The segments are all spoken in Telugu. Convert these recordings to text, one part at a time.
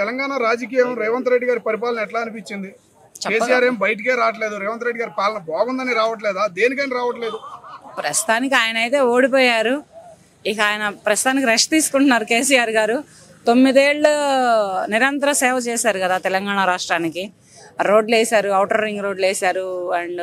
తెలంగాణ రాజకీయం రేవంత్ రెడ్డి గారి పరిపాలన ఎట్లా అనిపించింది? కేసీఆర్ ఏం బయటికే రావట్లేదు, రేవంత్ రెడ్డి గారి పాలన బాగుందని రావట్లేదా? దేనికని రావట్లేదు? ప్రస్తుతానికి ఆయన అయితే ఓడిపోయారు. ఇక ఆయన ప్రస్తుతానికి రెస్ట్ తీసుకుంటున్నారు. కేసీఆర్ గారు 9 ఏళ్ళు నిరంతర సేవ చేశారు కదా తెలంగాణ రాష్ట్రానికి. రోడ్లు వేశారు, ఔటర్ రింగ్ రోడ్లు వేశారు, అండ్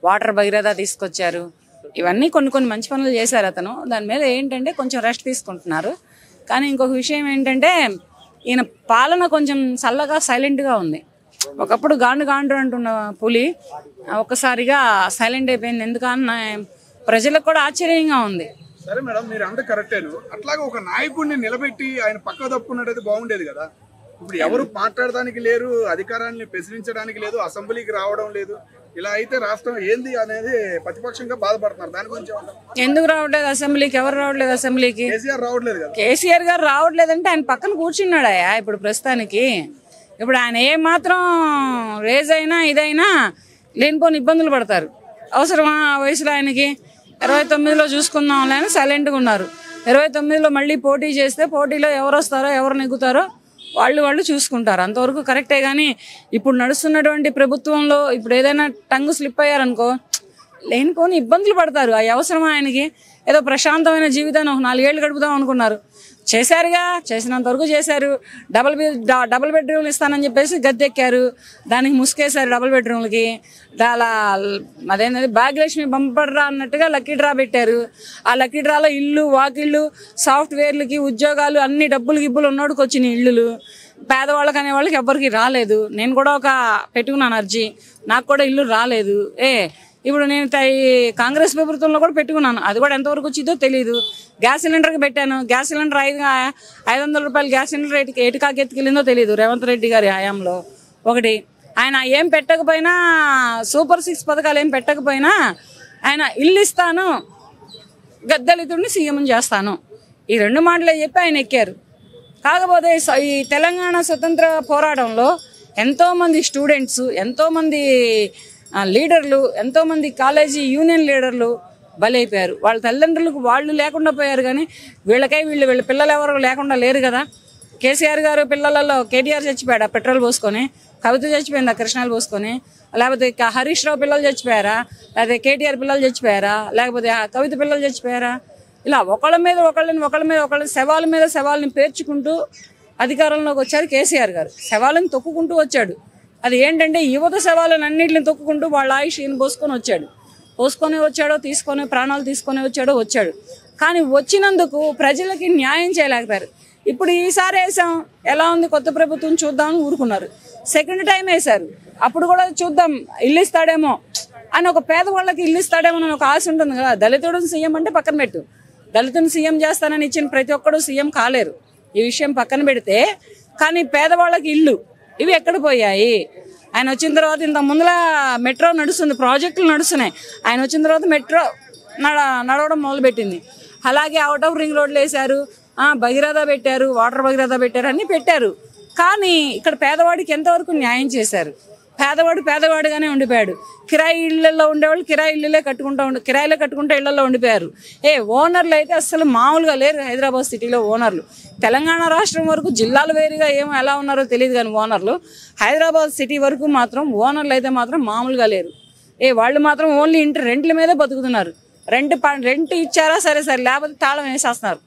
వాటర్ భగీరథ తీసుకొచ్చారు. ఇవన్నీ కొన్ని మంచి పనులు చేశారు అతను. దాని మీద ఏంటంటే కొంచెం రెస్ట్ తీసుకుంటున్నారు. కానీ ఇంకొక విషయం ఏంటంటే ఈయన పాలన కొంచెం చల్లగా సైలెంట్గా ఉంది. ఒకప్పుడు గాండు అంటున్న పులి ఒక్కసారిగా సైలెంట్ అయిపోయింది. ఎందుకన్నా ప్రజలకు కూడా ఆశ్చర్యంగా ఉంది. సరే మేడం, మీరు అంత కరెక్టేను. అట్లాగే ఒక నాయకుడిని నిలబెట్టి ఆయన పక్క తప్పుకున్నట్టయితే బాగుండేది కదా. ఇప్పుడు ఎవరు మాట్లాడడానికి లేరు, అధికారాన్ని ప్రశ్నించడానికి లేదు, అసెంబ్లీకి రావడం లేదు. ఇలా అయితే రాష్ట్రం ఏంది అనేది ప్రతిపక్షంగా బాధపడుతున్నారు. దాని గురించి ఎందుకు రావట్లేదు అసెంబ్లీకి? ఎవరు రావట్లేదు అసెంబ్లీకి? కేసీఆర్ రావట్లేదు కదా. కేసీఆర్ గారు రావట్లేదంటే ఆయన పక్కన కూర్చున్నాడయా ఇప్పుడు ప్రస్తుతానికి. ఇప్పుడు ఆయన ఏ మాత్రం రేజ్ అయినా ఇదైనా లేనిపోని ఇబ్బందులు పడతారు. అవసరమా ఆ వయసులో ఆయనకి? 29లో చూసుకుందాంలే అని సైలెంట్గా ఉన్నారు. 29లో మళ్ళీ పోటీ చేస్తే పోటీలో ఎవరు వస్తారో ఎవరు నెగ్గుతారో వాళ్ళు చూసుకుంటారు. అంతవరకు కరెక్టే. కానీ ఇప్పుడు నడుస్తున్నటువంటి ప్రభుత్వంలో ఇప్పుడు ఏదైనా టంగు స్లిప్ అయ్యారనుకో లేనిపోని ఇబ్బందులు పడతారు. ఆ అవసరమా ఆయనకి? ఏదో ప్రశాంతమైన జీవితాన్ని ఒక 4 ఏళ్ళు గడుపుదాం అనుకున్నారు. చేశారుగా, చేసినంత వరకు చేశారు. డబుల్ బెడ్రూమ్లు ఇస్తానని చెప్పేసి గద్దెక్కారు. దానికి ముసుకేశారు డబుల్ బెడ్రూమ్లకి. అలా అదేంటది భాగ్యలక్ష్మి బంపర్రా అన్నట్టుగా లక్కీ డ్రా పెట్టారు. ఆ లక్కీ డ్రాలో ఇల్లు, వాకిళ్ళు, సాఫ్ట్వేర్లకి ఉద్యోగాలు అన్ని డబ్బులు గిబ్బులు ఉన్నోడికి వచ్చినాయి ఇల్లులు. పేదవాళ్ళకి అనేవాళ్ళకి ఎవ్వరికి రాలేదు. నేను కూడా ఒక పెట్టుకున్నాను అర్జీ, నాకు కూడా ఇల్లు రాలేదు. ఇప్పుడు నేను కాంగ్రెస్ ప్రభుత్వంలో కూడా పెట్టుకున్నాను, అది కూడా ఎంతవరకు వచ్చిందో తెలియదు. గ్యాస్ సిలిండర్కి పెట్టాను, గ్యాస్ సిలిండర్ 500 రూపాయలు గ్యాస్ సిలిండర్ ఎటుకాకెత్తుకెళ్ళిందో తెలియదు రేవంత్ రెడ్డి గారి హయాంలో. ఒకటి ఆయన ఏం పెట్టకపోయినా, సూపర్ 6 పథకాలు ఏం పెట్టకపోయినా ఆయన ఇల్లు ఇస్తాను, గద్దలితుడిని సీఎం చేస్తాను, ఈ 2 మాటలే చెప్పి ఆయన ఎక్కారు. కాకపోతే ఈ తెలంగాణ స్వతంత్ర పోరాటంలో ఎంతోమంది స్టూడెంట్స్, ఎంతోమంది లీడర్లు, ఎంతోమంది కాలేజీ యూనియన్ లీడర్లు బలైపోయారు. వాళ్ళ తల్లిదండ్రులకు వాళ్ళు లేకుండా పోయారు. కానీ వీళ్ళ పిల్లలు ఎవరు లేకుండా లేరు కదా. కేసీఆర్ గారు పిల్లలలో కేటీఆర్ చచ్చిపోయాడా పెట్రోల్ పోసుకొని? కవిత చచ్చిపోయిందా కృష్ణాలు పోసుకొని? లేకపోతే హరీష్ రావు పిల్లలు చచ్చిపోయారా? లేకపోతే కేటీఆర్ పిల్లలు చచ్చిపోయారా? లేకపోతే కవిత పిల్లలు చచ్చిపోయారా? ఇలా ఒకళ్ళ మీద ఒకళ్ళని శవాల మీద శవాలని పేర్చుకుంటూ అధికారంలోకి వచ్చారు కేసీఆర్ గారు. శవాలను తొక్కుకుంటూ వచ్చాడు. అది ఏంటంటే యువత శవాలను అన్నింటిని తొక్కుకుంటూ వాళ్ళ ఆయుష్ ఈయన పోసుకొని వచ్చాడో, ప్రాణాలు తీసుకొని వచ్చాడు. కానీ వచ్చినందుకు ప్రజలకి న్యాయం చేయలేకపోయారు. ఇప్పుడు ఈసారి వేసాం, ఎలా ఉంది కొత్త ప్రభుత్వం చూద్దామని ఊరుకున్నారు. సెకండ్ టైం వేశారు, అప్పుడు కూడా చూద్దాం ఇల్లు ఇస్తాడేమో అని, ఒక పేదవాళ్ళకి ఇల్లు ఇస్తాడేమో అని ఒక ఆశ ఉంటుంది కదా. దళితుడిని సీఎం అంటే పక్కన పెట్టు, దళితుని సీఎం చేస్తానని ఇచ్చిన ప్రతి ఒక్కడు సీఎం కాలేరు. ఈ విషయం పక్కన పెడితే, కానీ పేదవాళ్ళకి ఇల్లు ఇవి ఎక్కడ పోయాయి? ఆయన వచ్చిన తర్వాత ఇంత ముందులా మెట్రో నడుస్తుంది, ప్రాజెక్టులు నడుస్తున్నాయి. ఆయన వచ్చిన తర్వాత మెట్రో నడవడం మొదలుపెట్టింది. అలాగే అవుట్ ఆఫ్ రింగ్ రోడ్లు వేశారు, భగీరథ పెట్టారు, వాటర్ భగీరథ పెట్టారు, అన్నీ పెట్టారు. కానీ ఇక్కడ పేదవాడికి ఎంతవరకు న్యాయం చేశారు? పేదవాడుగానే ఉండిపోయాడు. కిరాయి ఇళ్లలో ఉండేవాళ్ళు కిరాయిలే కట్టుకుంటే ఇళ్లలో ఉండిపోయారు. ఓనర్లు అయితే అసలు మామూలుగా లేరు. హైదరాబాద్ సిటీలో ఓనర్లు, తెలంగాణ రాష్ట్రం వరకు జిల్లాలు వేరుగా ఎలా ఉన్నారో తెలియదు కానీ ఓనర్లు హైదరాబాద్ సిటీ వరకు మాత్రం ఓనర్లు అయితే మాత్రం మామూలుగా లేరు. వాళ్ళు మాత్రం ఓన్లీ ఇంటి రెంట్ల మీదే బతుకుతున్నారు. రెంట్ ఇచ్చారా సరే, లేకపోతే తాళం వేసేస్తున్నారు.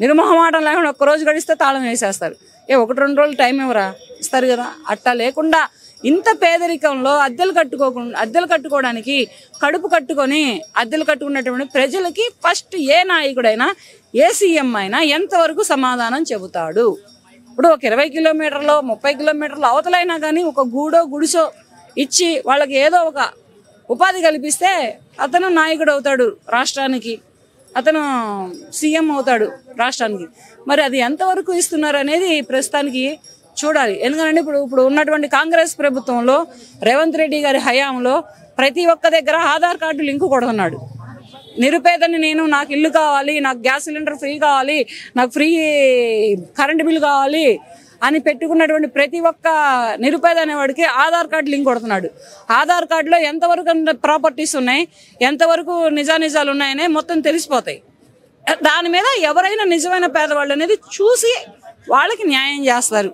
నిర్మోహమాటం లేకుండా ఒక్కరోజు గడిస్తే తాళం వేసేస్తారు. 1-2 రోజులు టైం ఎవరా ఇస్తారు కదా. అట్టా లేకుండా ఇంత పేదరికంలో అద్దెలు కట్టుకోవడానికి కడుపు కట్టుకొని అద్దెలు కట్టుకున్నటువంటి ప్రజలకి ఫస్ట్ ఏ నాయకుడైనా, ఏ సీఎం అయినా ఎంతవరకు సమాధానం చెబుతాడు? ఇప్పుడు ఒక 20 కిలోమీటర్లు 30 కిలోమీటర్లు అవతలైనా కానీ ఒక గుడిసో ఇచ్చి వాళ్ళకి ఏదో ఒక ఉపాధి కల్పిస్తే అతను నాయకుడు అవుతాడు రాష్ట్రానికి, అతను సీఎం అవుతాడు రాష్ట్రానికి. మరి అది ఎంతవరకు ఇస్తున్నారు అనేది ప్రస్తుతానికి చూడాలి. ఎందుకంటే ఇప్పుడు ఉన్నటువంటి కాంగ్రెస్ ప్రభుత్వంలో రేవంత్ రెడ్డి గారి హయాంలో ప్రతి ఒక్క దగ్గర ఆధార్ కార్డు లింకు కొడుతున్నాడు. నిరుపేదని నేను, నాకు ఇల్లు కావాలి, నాకు గ్యాస్ సిలిండర్ ఫ్రీ కావాలి, నాకు ఫ్రీ కరెంటు బిల్లు కావాలి అని పెట్టుకున్నటువంటి ప్రతి ఒక్క నిరుపేద అనేవాడికి ఆధార్ కార్డు లింక్ కొడుతున్నాడు. ఆధార్ కార్డులో ఎంతవరకు ప్రాపర్టీస్ ఉన్నాయి, ఎంతవరకు నిజానిజాలు ఉన్నాయనే మొత్తం తెలిసిపోతాయి. దాని మీద ఎవరైనా నిజమైన పేదవాళ్ళు అనేది చూసి వాళ్ళకి న్యాయం చేస్తారు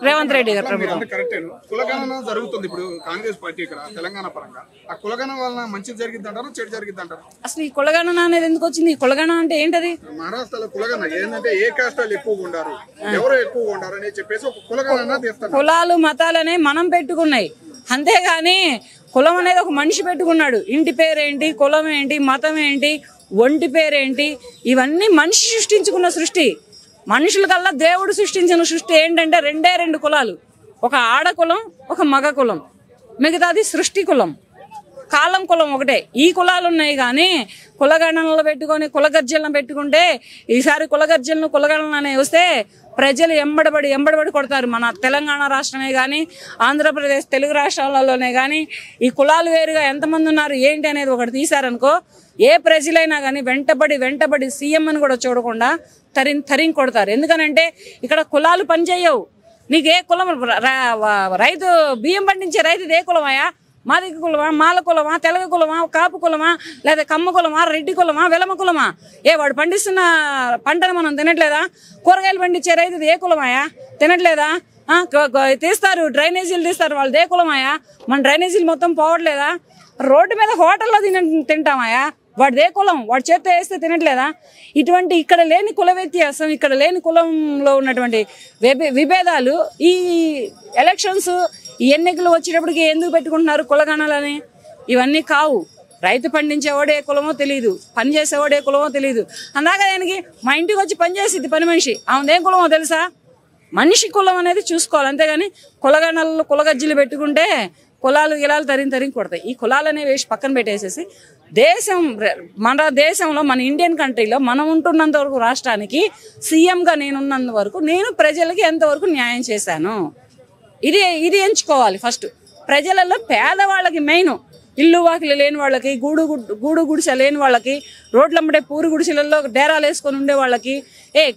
రేవంత్ రెడ్డి గారు ప్రభుత్వం. కరెక్టేను. కులగణన జరుగుతుంది ఇప్పుడు కాంగ్రెస్ పార్టీ ఇక్కడ తెలంగాణ పరంగా. ఆ కులగణన వలన మంచి జరిగింది అంటారు, చెడు జరిగింది అంటారు? అసలు ఈ కులగణన అనేది ఎందుకు వచ్చింది? ఈ కులగణన అంటే ఏంటది? మహారాష్ట్రలో కులగణన ఏంటంటే ఏ కాస్టాలు ఎక్కువగా ఉండారు, ఎవరు ఎక్కువగా ఉండారు అని చెప్పేసి ఒక కులగణన తీస్తారు. కులాలు మతాలనే మనం పెట్టుకున్నాయి, అంతేగాని కులం అనేది ఒక మనిషి పెట్టుకున్నాడు. ఇంటి పేరేంటి, కులం ఏంటి, మతం ఏంటి, ఒంటి పేరేంటి, ఇవన్నీ మనిషి సృష్టించుకున్న సృష్టి. మనుషుల కల్లా దేవుడు సృష్టించిన సృష్టి ఏంటంటే రెండు కులాలు, ఒక ఆడ కులం, ఒక మగ కులం, మిగతాది సృష్టి కులం, కాలం కులం ఒకటే. ఈ కులాలు ఉన్నాయి కానీ కులగణనలు పెట్టుకొని కులగర్జనలు పెట్టుకుంటే ఈసారి కులగణన అనే వస్తే ప్రజలు ఎంబడబడి కొడతారు. మన తెలంగాణ రాష్ట్రమే కానీ ఆంధ్రప్రదేశ్ తెలుగు రాష్ట్రాలలోనే కానీ ఈ కులాలు వేరుగా ఎంతమంది ఉన్నారు ఏంటి అనేది ఒకటి తీశారనుకో, ఏ ప్రజలైనా కానీ వెంటబడి సీఎం అని కూడా చూడకుండా తరిం కొడతారు. ఎందుకనంటే ఇక్కడ కులాలు పనిచేయవు. నీకు ఏ కులం, రైతు బియ్యం పండించే రైతు ఏ కులమాయా? మాదిగ కులమా, మాల కులమా, తెలగ కులమా, కాపు కులమా, లేదా కమ్మ కులమా, రెడ్డి కులమా, వెలమ కులమా? వాడు పండిస్తున్న పంటను మనం తినట్లేదా? కూరగాయలు పండించే రైతు ఏ కులమాయా? తినట్లేదా? తీస్తారు, డ్రైనేజీలు తీస్తారు, వాళ్ళు ఏ కులమాయా? మన డ్రైనేజీలు మొత్తం పోవట్లేదా? రోడ్డు మీద హోటల్లో తింటామాయా? వాడిదే కులం, వాడి చేత్తో వేస్తే తినట్లేదా? ఇటువంటి ఇక్కడ లేని కుల వ్యత్యాసం, ఇక్కడ లేని కులంలో ఉన్నటువంటి విభేదాలు ఈ ఎలక్షన్స్, ఈ ఎన్నికలు వచ్చేటప్పటికి ఎందుకు పెట్టుకుంటున్నారు కులగణాలని? ఇవన్నీ కావు. రైతు పండించేవాడే కులమో తెలియదు, పని చేసేవాడే కులమో తెలియదు. అందాక దానికి మా ఇంటికి వచ్చి పని చేసేది పని మనిషి, ఆమెదేం కులమో తెలుసా? మనిషి కులం అనేది చూసుకోవాలి, అంతేగాని కులగణాలలో కులగజ్జీలు పెట్టుకుంటే కులాలు గిలాలు తరిం కొడతాయి. ఈ కులాలు అనేవి వేసి పక్కన పెట్టేసేసి మన దేశంలో, మన ఇండియన్ కంట్రీలో మనం ఉంటున్నంత వరకు రాష్ట్రానికి సీఎంగా నేనున్నంత వరకు నేను ప్రజలకి ఎంతవరకు న్యాయం చేశాను, ఇది ఎంచుకోవాలి. ఫస్ట్ ప్రజలలో పేదవాళ్ళకి మెయిన్, ఇల్లు వాకిలు లేని వాళ్ళకి, గూడు గుడిసె లేని వాళ్ళకి, రోడ్లమ్మడే పూరి గుడిసెలలో డేరాలు వేసుకొని ఉండే వాళ్ళకి,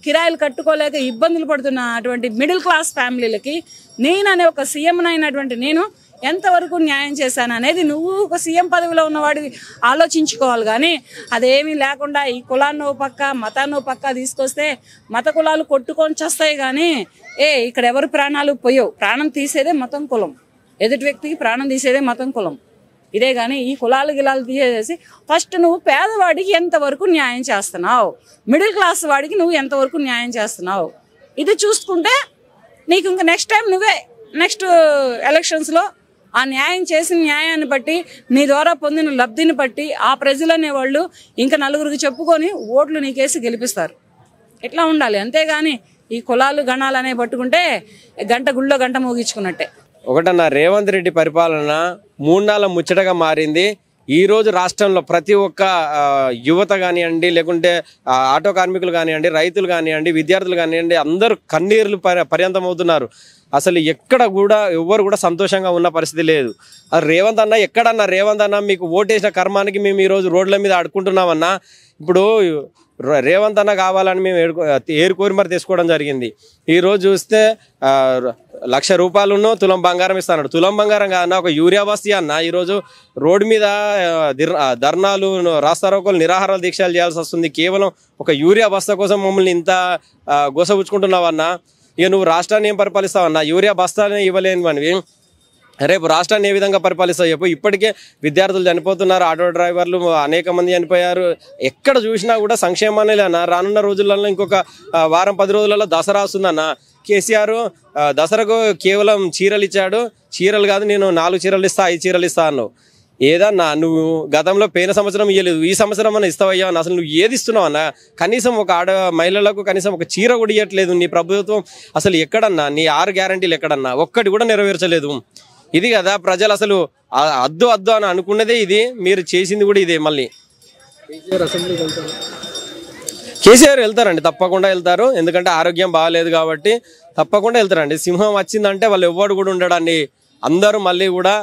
కిరాయిలు కట్టుకోలేక ఇబ్బందులు పడుతున్న అటువంటి మిడిల్ క్లాస్ ఫ్యామిలీలకి నేననే ఒక సీఎం అయినటువంటి నేను ఎంతవరకు న్యాయం చేశాను అనేది నువ్వు ఒక సీఎం పదవిలో ఉన్నవాడివి ఆలోచించుకోవాలి. కానీ అదేమీ లేకుండా ఈ కులాన్ని పక్క మతాన్ని పక్క తీసుకొస్తే మత కులాలు కొట్టుకొని చేస్తాయి. కానీ ఇక్కడ ఎవరు ప్రాణాలు పోయవు. ప్రాణం తీసేదే మతం కులం, ఎదుటి వ్యక్తికి ప్రాణం తీసేదే మతం కులం. ఇదే కానీ ఈ కులాలు గిలాలు తీసేసి ఫస్ట్ నువ్వు పేదవాడికి ఎంతవరకు న్యాయం చేస్తున్నావు, మిడిల్ క్లాస్ వాడికి నువ్వు ఎంతవరకు న్యాయం చేస్తున్నావు, ఇది చూసుకుంటే నీకు ఇంకా నెక్స్ట్ టైం నువ్వే నెక్స్ట్ ఎలక్షన్స్లో ఆ న్యాయం చేసిన న్యాయాన్ని బట్టి, నీ ద్వారా పొందిన లబ్ధిని బట్టి ఆ ప్రజలు అనేవాళ్ళు ఇంకా నలుగురికి చెప్పుకొని ఓట్లు నీకేసి గెలిపిస్తారు. ఇట్లా ఉండాలి, అంతేగాని ఈ కులాలు గణాలు అనేవి పట్టుకుంటే గుళ్ళో గంట మోగించుకున్నట్టే. ఒకటన్న రేవంత్ రెడ్డి పరిపాలన 3 నాళ్ళ ముచ్చటగా మారింది. ఈ రోజు రాష్ట్రంలో ప్రతి ఒక్క యువత కానివ్వండి, లేకుంటే ఆటో కార్మికులు కానివ్వండి, రైతులు కానివ్వండి, విద్యార్థులు కానివ్వండి, అందరూ కన్నీర్లు పర్యంతం అవుతున్నారు. అసలు ఎక్కడ కూడా ఎవ్వరు కూడా సంతోషంగా ఉన్న పరిస్థితి లేదు. అది రేవంత్ అన్న ఎక్కడన్నా, రేవంత్ అన్న మీకు ఓటేసిన కర్మానికి మేము ఈరోజు రోడ్ల మీద ఆడుకుంటున్నామన్నా. ఇప్పుడు రేవంత్ అన్న కావాలని మేము ఏరుకోరి మరి తీసుకోవడం జరిగింది. ఈరోజు చూస్తే 1,00,000 రూపాయలను తులం బంగారం ఇస్తాడు. తులం బంగారం కాదన్న, ఒక యూరియా బస్తీ అన్న ఈరోజు రోడ్డు మీద ధర్నాలు, రాస్తారోకోలు, నిరాహారాలు దీక్షలు చేయాల్సి వస్తుంది కేవలం ఒక యూరియా బస్తా కోసం. మమ్మల్ని ఇంత గోసపుచ్చుకుంటున్నావన్నా. ఇక నువ్వు రాష్ట్రాన్ని ఏం పరిపాలిస్తావన్నా? యూరియా బస్తానే ఇవ్వలేని మనవి రేపు రాష్ట్రాన్ని ఏ విధంగా పరిపాలిస్తావు చెప్పు? ఇప్పటికే విద్యార్థులు చనిపోతున్నారు, ఆటో డ్రైవర్లు అనేక మంది చనిపోయారు. ఎక్కడ చూసినా కూడా సంక్షేమాన్ని లేనా. రానున్న రోజులలో ఇంకొక వారం 10 రోజులలో దసరా వస్తుందన్న. కేసీఆర్ దసరాకు కేవలం చీరలు ఇచ్చాడు. చీరలు కాదు, నేను 4 చీరలు ఇస్తా, 5 చీరలు ఇస్తా అన్నావు. ఏదన్నా నువ్వు గతంలో పోయిన సంవత్సరం ఇవ్వలేదు, ఈ సంవత్సరం అన్న ఇస్తావయ్యా అన్న. అసలు నువ్వు ఏది ఇస్తున్నావు అన్న? కనీసం ఒక మహిళలకు కనీసం ఒక చీర కూడా ఇవ్వట్లేదు నీ ప్రభుత్వం. అసలు ఎక్కడన్నా నీ 6 గ్యారంటీలు ఎక్కడన్నా ఒక్కటి కూడా నెరవేర్చలేదు. ఇది కదా ప్రజలు అసలు అద్దు అని అనుకున్నదే ఇది, మీరు చేసింది కూడా ఇదే. మళ్ళీ కేసీఆర్ వెళ్తారండి, తప్పకుండా వెళ్తారు. ఎందుకంటే ఆరోగ్యం బాగాలేదు కాబట్టి తప్పకుండా వెళ్తారండి. సింహం వచ్చిందంటే వాళ్ళు ఎవ్వడు కూడా ఉండడాన్ని. అందరూ మళ్ళీ కూడా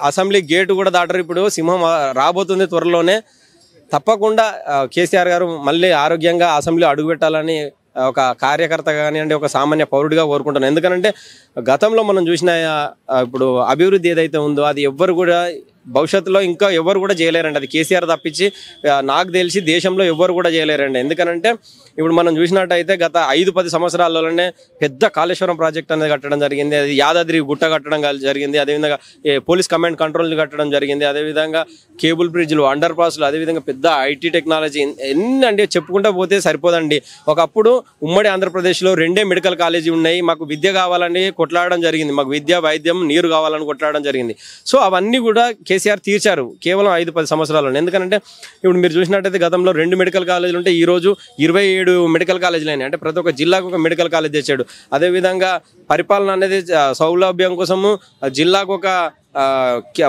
అసెంబ్లీ గేటు కూడా దాటరు. ఇప్పుడు సింహం రాబోతుంది త్వరలోనే. తప్పకుండా కేసీఆర్ గారు మళ్ళీ ఆరోగ్యంగా అసెంబ్లీ అడుగుపెట్టాలని ఒక కార్యకర్త కానివ్వండి, ఒక సామాన్య పౌరుడిగా కోరుకుంటున్నాను. ఎందుకంటే గతంలో మనం చూసిన ఇప్పుడు అభివృద్ధి ఏదైతే ఉందో అది ఎవ్వరు కూడా భవిష్యత్తులో ఇంకా ఎవరు కూడా చేయలేరండి. అది కేసీఆర్ తప్పించి నాకు తెలిసి దేశంలో ఎవరు కూడా చేయలేరండి. ఎందుకనంటే ఇప్పుడు మనం చూసినట్టయితే గత 5-10 సంవత్సరాల్లోనే పెద్ద కాళేశ్వరం ప్రాజెక్ట్ అనేది కట్టడం జరిగింది. అది యాదాద్రి గుట్ట కట్టడం జరిగింది. అదేవిధంగా పోలీస్ కమాండ్ కంట్రోల్ కట్టడం జరిగింది. అదేవిధంగా కేబుల్ బ్రిడ్జ్లు, అండర్ పాస్లు, అదేవిధంగా పెద్ద ఐటీ టెక్నాలజీ ఎన్ని అంటే చెప్పుకుంటా పోతే సరిపోదండి. ఒకప్పుడు ఉమ్మడి ఆంధ్రప్రదేశ్లో 2 మెడికల్ కాలేజీ ఉన్నాయి. మాకు విద్య కావాలని కొట్లాడడం జరిగింది. మాకు విద్య, వైద్యం, నీరు కావాలని కొట్లాడడం జరిగింది. సో అవన్నీ కూడా కేసీఆర్ తీర్చారు కేవలం 5-10 సంవత్సరాల్లో. ఎందుకంటే ఇప్పుడు మీరు చూసినట్టయితే గతంలో 2 మెడికల్ కాలేజీలు ఉంటే ఈరోజు 27 మెడికల్ కాలేజీలు అయినాయి. అంటే ప్రతి ఒక్క జిల్లాకు ఒక మెడికల్ కాలేజ్ తెచ్చాడు. అదేవిధంగా పరిపాలన అనేది సౌలభ్యం కోసము జిల్లాకు ఒక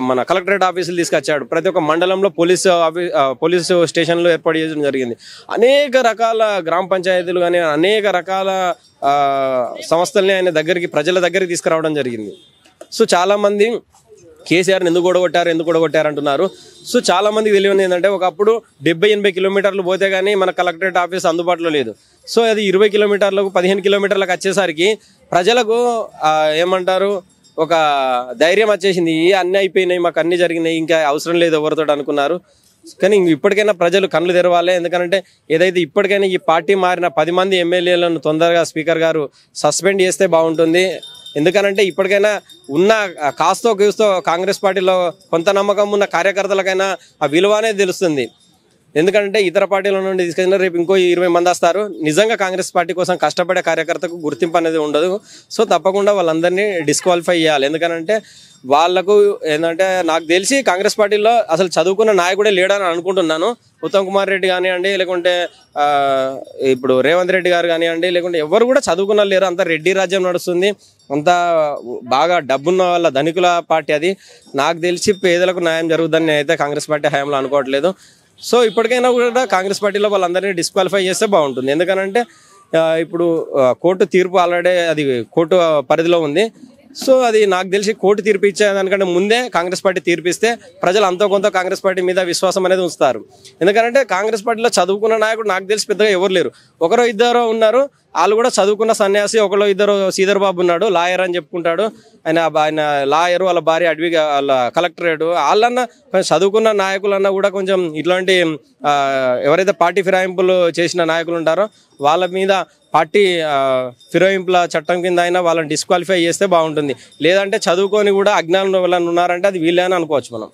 మన కలెక్టరేట్ ఆఫీసులు తీసుకొచ్చాడు. ప్రతి ఒక్క మండలంలో పోలీసు స్టేషన్లు ఏర్పాటు చేయడం జరిగింది. అనేక రకాల గ్రామ పంచాయతీలు కానీ అనేక రకాల సంస్థల్ని ఆయన దగ్గరికి, ప్రజల దగ్గరికి తీసుకురావడం జరిగింది. సో చాలామంది కేసీఆర్ని ఎందుకు ఓడగొట్టారు అంటున్నారు. సో చాలా మందికి తెలియదు ఏంటంటే ఒకప్పుడు 70-80 కిలోమీటర్లు పోతే కానీ మన కలెక్టరేట్ ఆఫీస్ అందుబాటులో లేదు. సో అది 20 కిలోమీటర్లకు 15 కిలోమీటర్లకు వచ్చేసరికి ప్రజలకు ఏమంటారు ఒక ధైర్యం వచ్చేసింది. అన్నీ అయిపోయినాయి, మాకు అన్నీ జరిగినాయి, ఇంకా అవసరం లేదు ఎవరితో అనుకున్నారు. కానీ ఇప్పటికైనా ప్రజలు కళ్ళు తెరవాలి. ఎందుకంటే ఏదైతే ఇప్పటికైనా ఈ పార్టీ మారిన 10 మంది ఎమ్మెల్యేలను తొందరగా స్పీకర్ గారు సస్పెండ్ చేస్తే బాగుంటుంది. ఎందుకనంటే ఇప్పటికైనా ఉన్న కాస్తో కూస్తో కాంగ్రెస్ పార్టీలో కొంత నమ్మకం ఉన్న కార్యకర్తలకైనా ఆ విలువ అనేది తెలుస్తుంది. ఎందుకంటే ఇతర పార్టీల నుండి తీసుకెళ్ళిన రేపు ఇంకో 20 మంది వస్తారు. నిజంగా కాంగ్రెస్ పార్టీ కోసం కష్టపడే కార్యకర్తకు గుర్తింపు అనేది ఉండదు. సో తప్పకుండా వాళ్ళందరినీ డిస్క్వాలిఫై చేయాలి. ఎందుకనంటే వాళ్ళకు ఏంటంటే నాకు తెలిసి కాంగ్రెస్ పార్టీలో అసలు చదువుకున్న నాయకుడే లేడని అనుకుంటున్నాను. ఉత్తమ్ కుమార్ రెడ్డి కానివ్వండి, లేకుంటే ఇప్పుడు రేవంత్ రెడ్డి గారు కానివ్వండి, లేకుంటే ఎవరు కూడా చదువుకున్న లేరు. అంతా రెడ్డి రాజ్యం నడుస్తుంది. అంతా బాగా డబ్బున్న వాళ్ళ ధనికుల పార్టీ అది. నాకు తెలిసి పేదలకు న్యాయం జరుగుతుందని నేనైతే కాంగ్రెస్ పార్టీ హయాంలో అనుకోవట్లేదు. సో ఇప్పటికైనా కూడా కాంగ్రెస్ పార్టీలో వాళ్ళందరినీ డిస్క్వాలిఫై చేస్తే బాగుంటుంది. ఎందుకనంటే ఇప్పుడు కోర్టు తీర్పు ఆల్రెడీ అది కోర్టు పరిధిలో ఉంది. సో అది నాకు తెలిసి కోర్టు తీర్పు ఇచ్చేదానికంటే ముందే కాంగ్రెస్ పార్టీ తీర్పిస్తే ప్రజలు అంతో కొంత కాంగ్రెస్ పార్టీ మీద విశ్వాసం అనేది ఉంచుతారు. ఎందుకంటే కాంగ్రెస్ పార్టీలో చదువుకున్న నాయకుడు నాకు తెలిసి పెద్దగా ఎవరు లేరు. ఒకరో ఇద్దరు ఉన్నారు. వాళ్ళు కూడా చదువుకున్న సన్యాసి. ఒకరో ఇద్దరు శ్రీధర్ బాబు ఉన్నాడు, లాయర్ అని చెప్పుకుంటాడు. ఆయన లాయరు, వాళ్ళ భార్య అడవి, వాళ్ళ కలెక్టరేట్. వాళ్ళన్నా కొంచెం చదువుకున్న నాయకులన్నా కూడా కొంచెం ఇట్లాంటి ఎవరైతే పార్టీ ఫిరాయింపులు చేసిన నాయకులు ఉంటారో వాళ్ళ మీద పార్టీ ఫిరాయింపుల చట్టం కింద అయినా వాళ్ళని డిస్క్వాలిఫై చేస్తే బాగుంటుంది. లేదంటే చదువుకొని కూడా అజ్ఞానం వాళ్ళని ఉన్నారంటే అది వీళ్ళే అని అనుకోవచ్చు మనం.